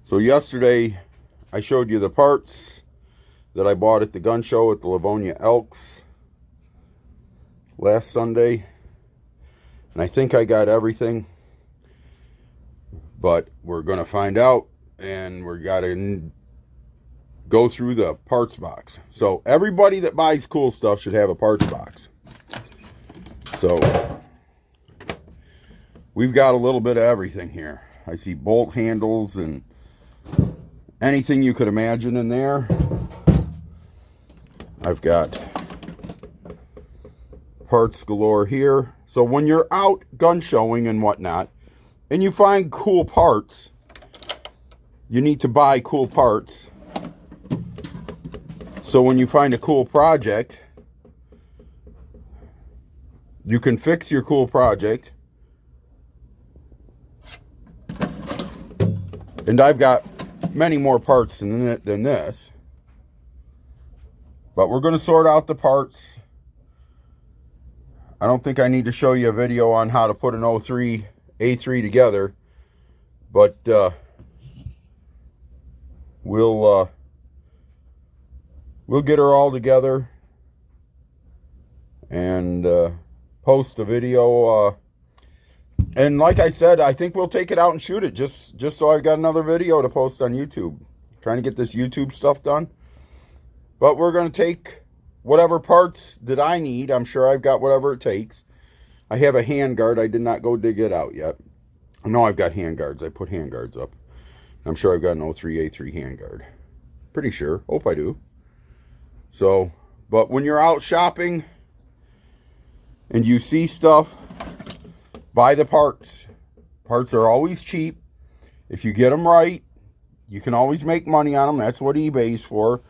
So yesterday I showed you the parts that I bought at the gun show at the Livonia Elks last Sunday, and I think I got everything, but we're gonna find out, and we're gotta go through the parts box. So everybody that buys cool stuff should have a parts box. So we've got a little bit of everything here. I see bolt handles and anything you could imagine in there. I've got parts galore here. So when you're out gun showing and whatnot, and you find cool parts, you need to buy cool parts. So when you find a cool project, you can fix your cool project. And I've got many more parts than this. But we're going to sort out the parts. I don't think I need to show you a video on how to put an 03 A3 together. But we'll get her all together and post a video. And like I said, I think we'll take it out and shoot it just so I've got another video to post on YouTube. Trying to get this YouTube stuff done. But we're going to take whatever parts that I need. I'm sure I've got whatever it takes. I have a hand guard. I did not go dig it out yet. I know I've got hand guards. I put hand guards up. I'm sure I've got an 03 A3 hand guard. Pretty sure. Hope I do. So, but when you're out shopping and you see stuff, buy the parts. Parts are always cheap. If you get them right, you can always make money on them. That's what eBay's for.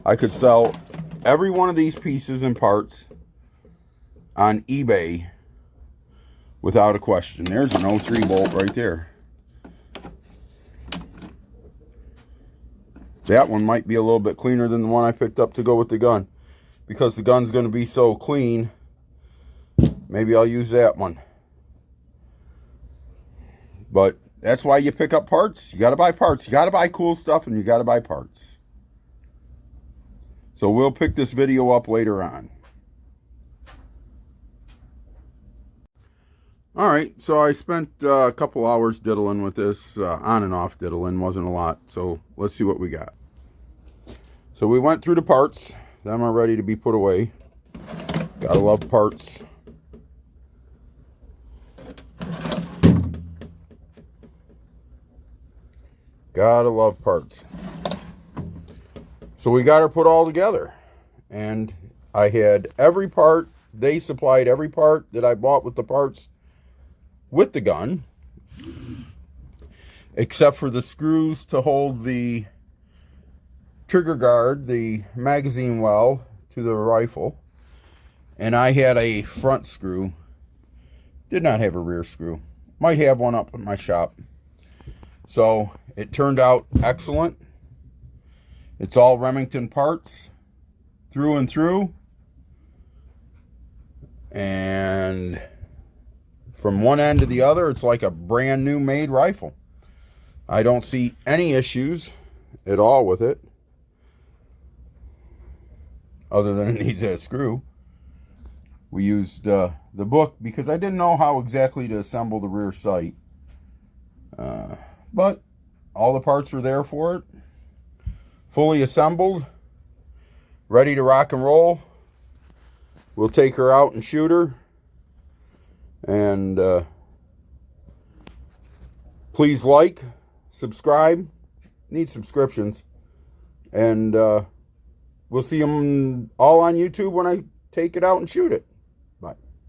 I could sell every one of these pieces and parts on eBay without a question. There's an 03 bolt right there. That one might be a little bit cleaner than the one I picked up to go with the gun. Because the gun's going to be so clean, maybe I'll use that one. But that's why you pick up parts. You got to buy parts. You got to buy cool stuff, and you got to buy parts. So we'll pick this video up later on. Alright, so I spent a couple hours diddling with this, on and off diddling, wasn't a lot. So let's see what we got. So we went through the parts. Them are ready to be put away. Gotta love parts. Gotta love parts. So we got her put all together. And I had every part. They supplied every part that I bought with the parts with the gun, except for the screws to hold the trigger guard, the magazine well to the rifle. And I had a front screw. Did not have a rear screw. Might have one up at my shop. So it turned out excellent. It's all Remington parts through and through. And from one end to the other, it's like a brand new made rifle. I don't see any issues at all with it, other than it needs a screw. We used the book because I didn't know how exactly to assemble the rear sight. But all the parts were there for it. Fully assembled. Ready to rock and roll. We'll take her out and shoot her. And please like, subscribe. Need subscriptions. And we'll see them all on YouTube when I take it out and shoot it.